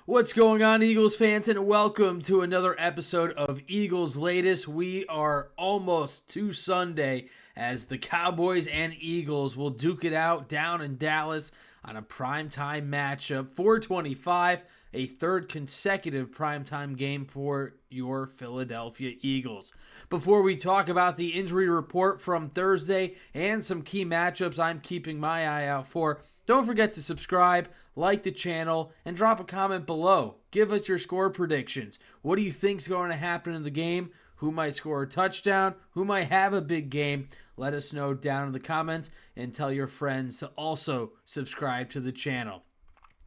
What's going on, Eagles fans, and welcome to another episode of Eagles Latest. We are almost to Sunday as the Cowboys and Eagles will duke it out down in Dallas on a primetime matchup. 425, a third consecutive primetime game for your Philadelphia Eagles. Before we talk about the injury report from Thursday and some key matchups I'm keeping my eye out for, don't forget to subscribe, like the channel, and drop a comment below. Give us your score predictions. What do you think is going to happen in the game? Who might score a touchdown? Who might have a big game? Let us know down in the comments, and tell your friends to also subscribe to the channel.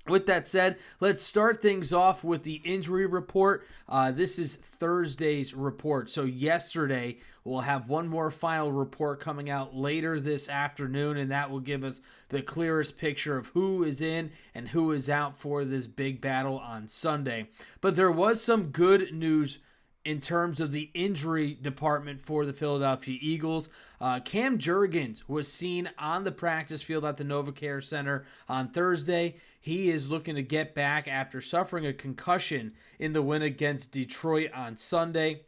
With that said, let's start things off with the injury report. This is Thursday's report. So yesterday, we'll have one more final report coming out later this afternoon, and that will give us the clearest picture of who is in and who is out for this big battle on Sunday. But there was some good news in terms of the injury department for the Philadelphia Eagles. Cam Jurgens was seen on the practice field at the NovaCare Center on Thursday. He is looking to get back after suffering a concussion in the win against Detroit on Sunday.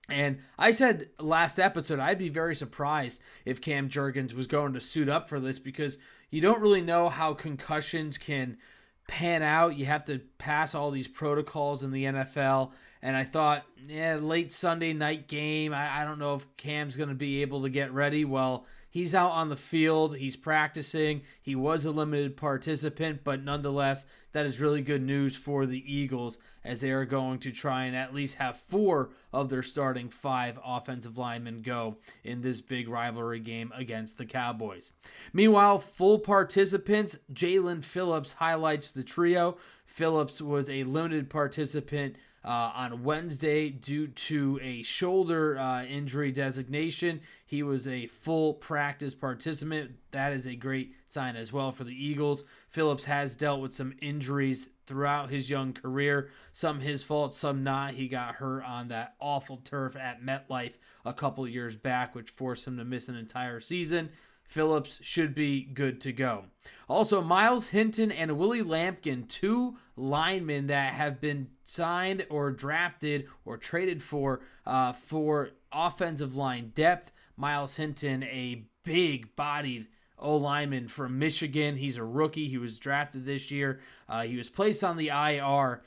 And I said last episode, I'd be very surprised if Cam Jurgens was going to suit up for this, because you don't really know how concussions can pan out. You have to pass all these protocols in the NFL. And I thought, late Sunday night game, I don't know if Cam's going to be able to get ready. Well, he's out on the field. He's practicing. He was a limited participant, but nonetheless, that is really good news for the Eagles, as they are going to try and at least have 4 of their starting 5 offensive linemen go in this big rivalry game against the Cowboys. Meanwhile, full participants, Jalen Phillips highlights the trio. Phillips was a limited participant on Wednesday due to a shoulder injury designation. He was a full practice participant. That is a great sign as well for the Eagles. Phillips has dealt with some injuries throughout his young career. Some his fault, some not. He got hurt on that awful turf at MetLife a couple of years back, which forced him to miss an entire season. Phillips should be good to go. Also, Myles Hinton and Willie Lampkin, 2 linemen that have been signed or drafted or traded for offensive line depth. Myles Hinton, a big-bodied O-lineman from Michigan. He's a rookie. He was drafted this year. He was placed on the IR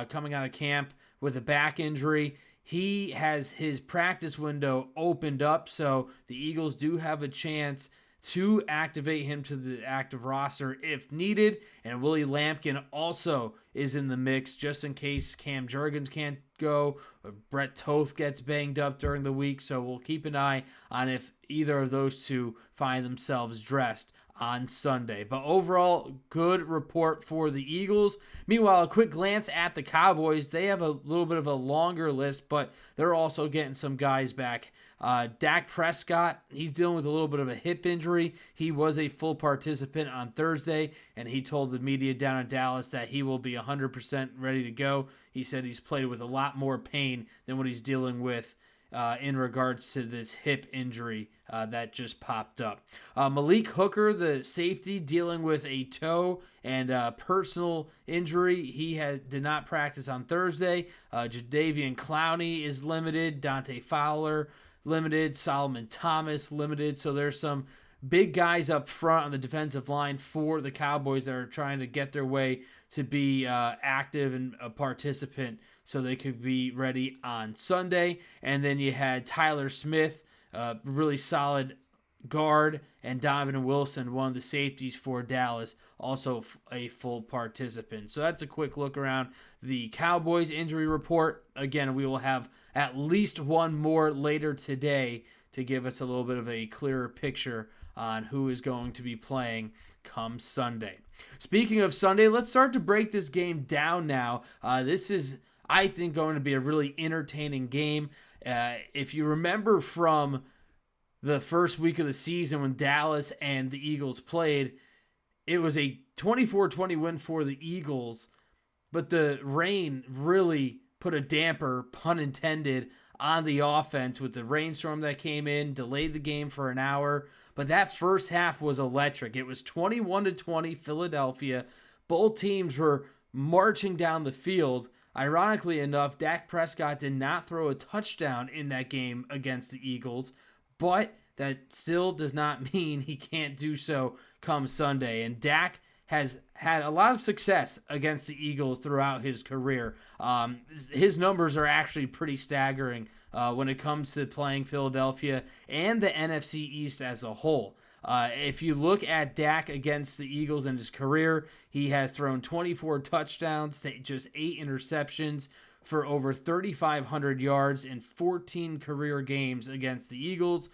coming out of camp with a back injury. He has his practice window opened up, so the Eagles do have a chance to activate him to the active roster if needed. And Willie Lampkin also is in the mix just in case Cam Jurgens can't go or Brett Toth gets banged up during the week. So we'll keep an eye on if either of those two find themselves dressed on Sunday. But overall, good report for the Eagles. Meanwhile, a quick glance at the Cowboys. They have a little bit of a longer list, but they're also getting some guys back. Dak Prescott, he's dealing with a little bit of a hip injury. He was a full participant on Thursday, and he told the media down in Dallas that he will be 100% ready to go. He said he's played with a lot more pain than what he's dealing with in regards to this hip injury that just popped up. Malik Hooker, the safety, dealing with a toe and personal injury. He did not practice on Thursday. Jadeveon Clowney is limited. Dante Fowler limited. Solomon Thomas limited. So there's some big guys up front on the defensive line for the Cowboys that are trying to get their way to be active and a participant so they could be ready on Sunday. And then you had Tyler Smith, really solid guard, and Donovan Wilson, one of the safeties for Dallas, also a full participant. So that's a quick look around the Cowboys injury report. Again, we will have at least one more later today to give us a little bit of a clearer picture on who is going to be playing come Sunday. Speaking of Sunday, let's start to break this game down now. This is, I think, going to be a really entertaining game. If you remember from the first week of the season when Dallas and the Eagles played, it was a 24-20 win for the Eagles, but the rain really put a damper, pun intended, on the offense with the rainstorm that came in, delayed the game for an hour. But that first half was electric. It was 21-20 Philadelphia. Both teams were marching down the field. Ironically enough, Dak Prescott did not throw a touchdown in that game against the Eagles, but that still does not mean he can't do so come Sunday. And Dak has had a lot of success against the Eagles throughout his career. His numbers are actually pretty staggering when it comes to playing Philadelphia and the NFC East as a whole. If you look at Dak against the Eagles in his career, he has thrown 24 touchdowns, just 8 interceptions for over 3,500 yards in 14 career games against the Eagles.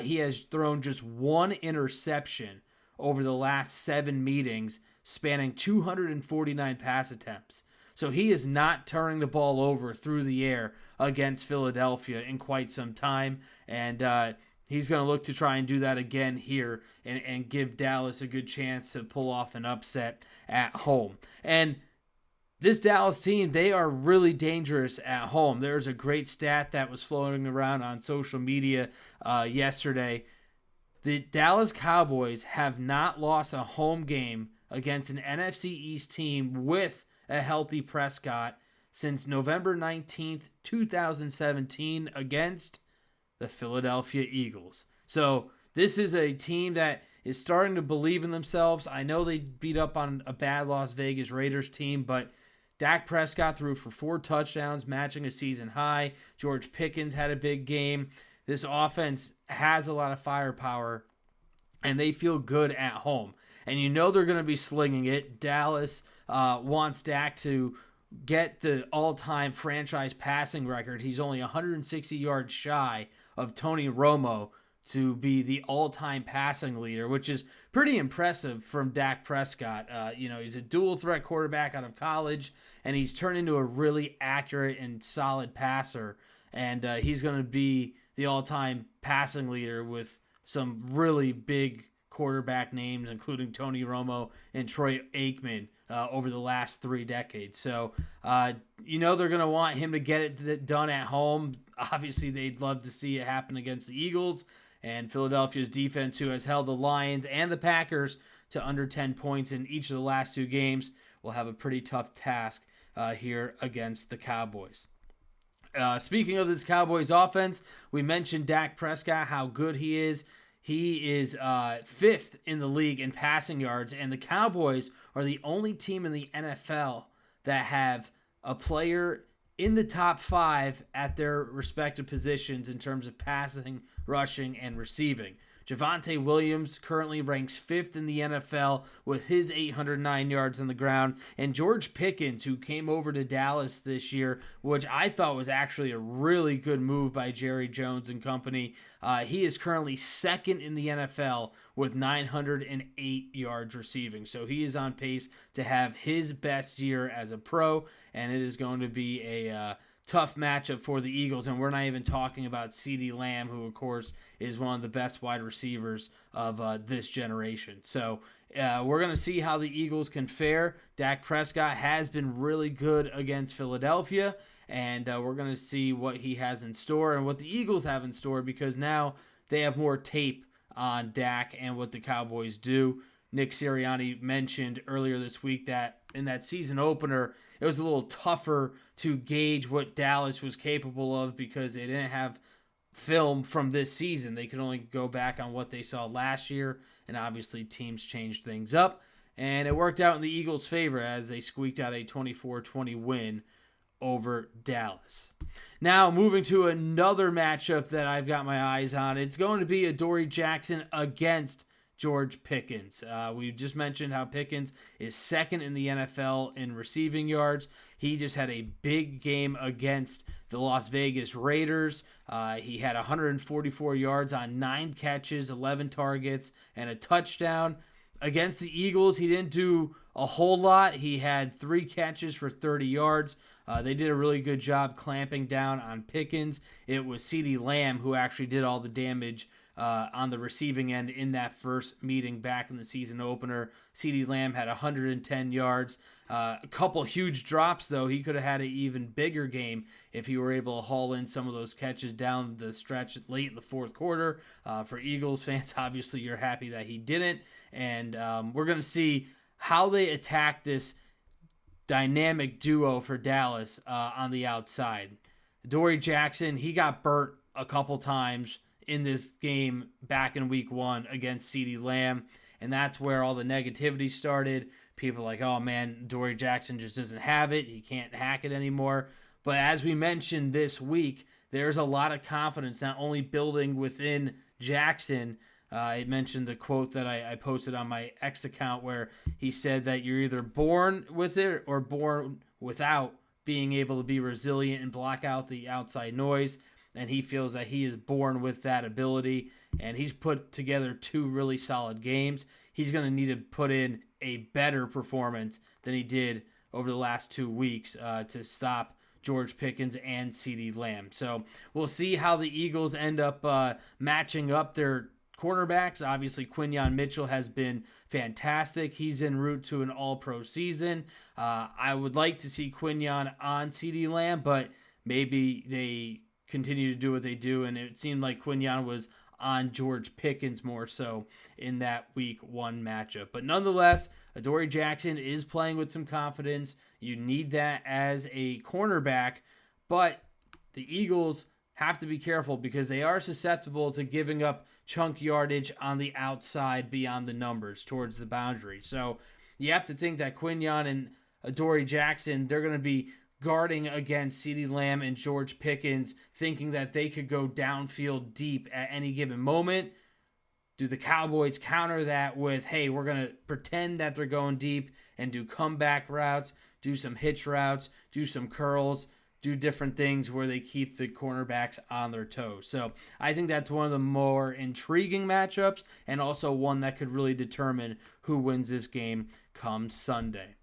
He has thrown just 1 interception over the last 7 meetings, spanning 249 pass attempts. So he is not turning the ball over through the air against Philadelphia in quite some time. And he's going to look to try and do that again here and give Dallas a good chance to pull off an upset at home. And this Dallas team, they are really dangerous at home. There's a great stat that was floating around on social media yesterday. The Dallas Cowboys have not lost a home game against an NFC East team with a healthy Prescott since November 19th, 2017 against the Philadelphia Eagles. So this is a team that is starting to believe in themselves. I know they beat up on a bad Las Vegas Raiders team, but Dak Prescott threw for 4 touchdowns, matching a season high. George Pickens had a big game. This offense has a lot of firepower, and they feel good at home. And you know they're going to be slinging it. Dallas wants Dak to get the all-time franchise passing record. He's only 160 yards shy of Tony Romo to be the all-time passing leader, which is pretty impressive from Dak Prescott. He's a dual-threat quarterback out of college, and he's turned into a really accurate and solid passer. And he's going to be the all-time passing leader with some really big quarterback names, including Tony Romo and Troy Aikman over the last 3 decades. So, they're going to want him to get it done at home. Obviously, they'd love to see it happen against the Eagles and Philadelphia's defense, who has held the Lions and the Packers to under 10 points in each of the last 2 games, will have a pretty tough task here against the Cowboys. Speaking of this Cowboys offense, we mentioned Dak Prescott, how good he is. He is 5th in the league in passing yards, and the Cowboys are the only team in the NFL that have a player in the top 5 at their respective positions in terms of passing, rushing, and receiving. Javonte Williams currently ranks 5th in the NFL with his 809 yards on the ground. And George Pickens, who came over to Dallas this year, which I thought was actually a really good move by Jerry Jones and company, he is currently 2nd in the NFL with 908 yards receiving. So he is on pace to have his best year as a pro, and it is going to be a tough matchup for the Eagles, and we're not even talking about CeeDee Lamb, who, of course, is one of the best wide receivers of this generation. So we're going to see how the Eagles can fare. Dak Prescott has been really good against Philadelphia, and we're going to see what he has in store and what the Eagles have in store, because now they have more tape on Dak and what the Cowboys do. Nick Sirianni mentioned earlier this week that in that season opener, it was a little tougher to gauge what Dallas was capable of because they didn't have film from this season. They could only go back on what they saw last year, and obviously teams changed things up. And it worked out in the Eagles' favor as they squeaked out a 24-20 win over Dallas. Now, moving to another matchup that I've got my eyes on, it's going to be Adoree Jackson against George Pickens. We just mentioned how Pickens is 2nd in the NFL in receiving yards. He just had a big game against the Las Vegas Raiders. He had 144 yards on 9 catches, 11 targets, and a touchdown. Against the Eagles, he didn't do a whole lot. He had 3 catches for 30 yards. They did a really good job clamping down on Pickens. It was CeeDee Lamb who actually did all the damage on the receiving end in that first meeting back in the season opener. CeeDee Lamb had 110 yards. A couple huge drops, though. He could have had an even bigger game if he were able to haul in some of those catches down the stretch late in the fourth quarter. For Eagles fans, obviously you're happy that he didn't. And we're going to see how they attack this dynamic duo for Dallas on the outside. Dory Jackson, he got burnt a couple times in this game back in week 1 against CeeDee Lamb, and that's where all the negativity started. People are like, oh man, Dory Jackson just doesn't have it. He can't hack it anymore. But as we mentioned this week, there's a lot of confidence not only building within Jackson. I mentioned the quote that I posted on my X account where he said that you're either born with it or born without being able to be resilient and block out the outside noise. And he feels that he is born with that ability. And he's put together 2 really solid games. He's going to need to put in a better performance than he did over the last 2 weeks to stop George Pickens and CeeDee Lamb. So we'll see how the Eagles end up matching up their cornerbacks. Obviously, Quinyon Mitchell has been fantastic. He's en route to an all-pro season. I would like to see Quinyon on CeeDee Lamb, but maybe they continue to do what they do, and it seemed like Quinyon was on George Pickens more so in that week 1 matchup. But nonetheless, Adoree Jackson is playing with some confidence. You need that as a cornerback, but the Eagles have to be careful because they are susceptible to giving up chunk yardage on the outside beyond the numbers towards the boundary. So you have to think that Quinyon and Adoree Jackson, they're going to be guarding against CeeDee Lamb and George Pickens, thinking that they could go downfield deep at any given moment. Do the Cowboys counter that with, hey, we're going to pretend that they're going deep and do comeback routes, do some hitch routes, do some curls, do different things where they keep the cornerbacks on their toes. So I think that's one of the more intriguing matchups and also one that could really determine who wins this game come Sunday.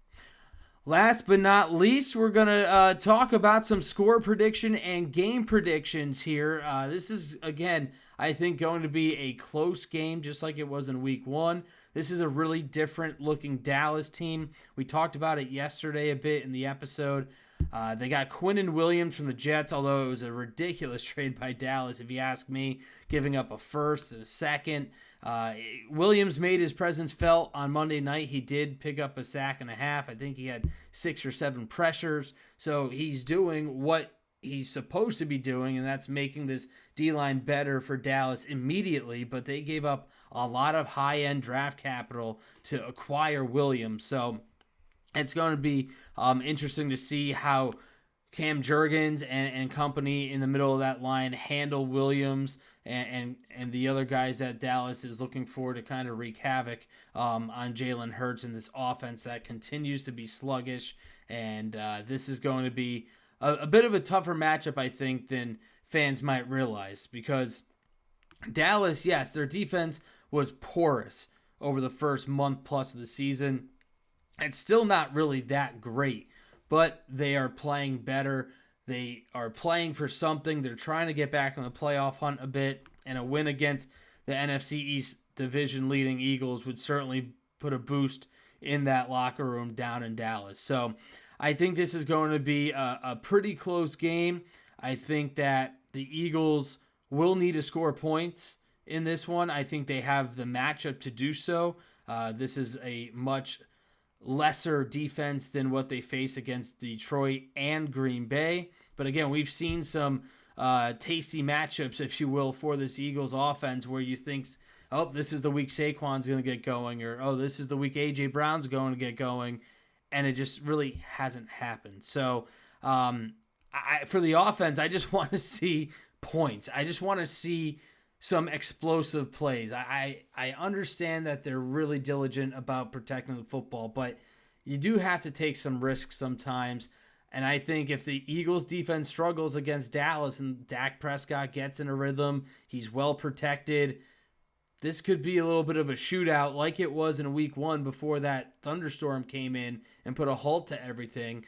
Last but not least, we're going to talk about some score prediction and game predictions here. This is, again, I think going to be a close game just like it was in week 1. This is a really different looking Dallas team. We talked about it yesterday a bit in the episode. They got Quinnen Williams from the Jets, although it was a ridiculous trade by Dallas, if you ask me, giving up a first and a second. Williams made his presence felt on Monday night. He did pick up a sack and a half. I think he had 6 or 7 pressures. So he's doing what he's supposed to be doing, and that's making this D-line better for Dallas immediately. But they gave up a lot of high-end draft capital to acquire Williams. So it's going to be interesting to see how Cam Jurgens and company in the middle of that line handle Williams and the other guys that Dallas is looking for to kind of wreak havoc on Jalen Hurts in this offense that continues to be sluggish. And this is going to be a bit of a tougher matchup, I think, than fans might realize. Because Dallas, yes, their defense was porous over the first month plus of the season. It's still not really that great, but they are playing better. They are playing for something. They're trying to get back in the playoff hunt a bit, and a win against the NFC East division leading Eagles would certainly put a boost in that locker room down in Dallas. So I think this is going to be a pretty close game. I think that the Eagles will need to score points in this one. I think they have the matchup to do so. This is a much lesser defense than what they face against Detroit and Green Bay. But again, we've seen some tasty matchups, if you will, for this Eagles offense where you think, oh, this is the week Saquon's going to get going, or, oh, this is the week A.J. Brown's going to get going, and it just really hasn't happened. So for the offense, I just want to see points. I just want to see some explosive plays. I understand that they're really diligent about protecting the football, but you do have to take some risks sometimes. And I think if the Eagles defense struggles against Dallas and Dak Prescott gets in a rhythm, he's well protected, this could be a little bit of a shootout like it was in week 1 before that thunderstorm came in and put a halt to everything.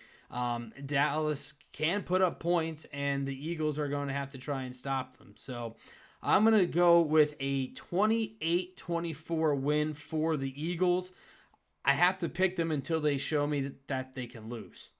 Dallas can put up points, and the Eagles are going to have to try and stop them. So I'm going to go with a 28-24 win for the Eagles. I have to pick them until they show me that they can lose,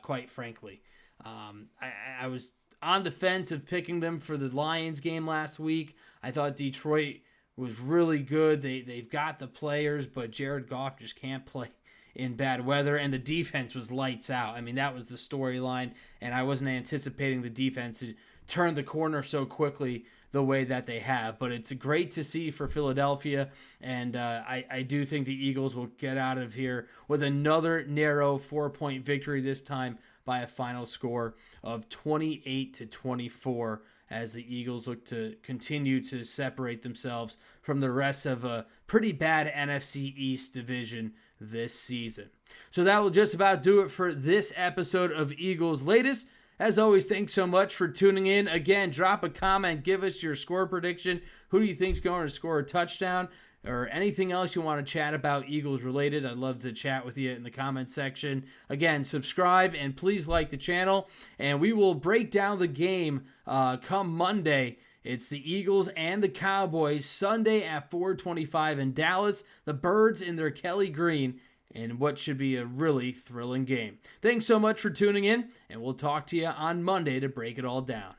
quite frankly. I was on the fence of picking them for the Lions game last week. I thought Detroit was really good. They've got the players, but Jared Goff just can't play in bad weather, and the defense was lights out. I mean, that was the storyline, and I wasn't anticipating the defense to turn the corner so quickly the way that they have. But it's great to see for Philadelphia, and I do think the Eagles will get out of here with another narrow 4-point victory, this time by a final score of 28-24, as the Eagles look to continue to separate themselves from the rest of a pretty bad NFC East division this season. So that will just about do it for this episode of Eagles Latest. As always, thanks so much for tuning in. Again, drop a comment, give us your score prediction. Who do you think is going to score a touchdown? Or anything else you want to chat about Eagles related, I'd love to chat with you in the comment section. Again, subscribe and please like the channel. And we will break down the game come Monday. It's the Eagles and the Cowboys Sunday at 4:25 in Dallas. The Birds in their Kelly Green in what should be a really thrilling game. Thanks so much for tuning in, and we'll talk to you on Monday to break it all down.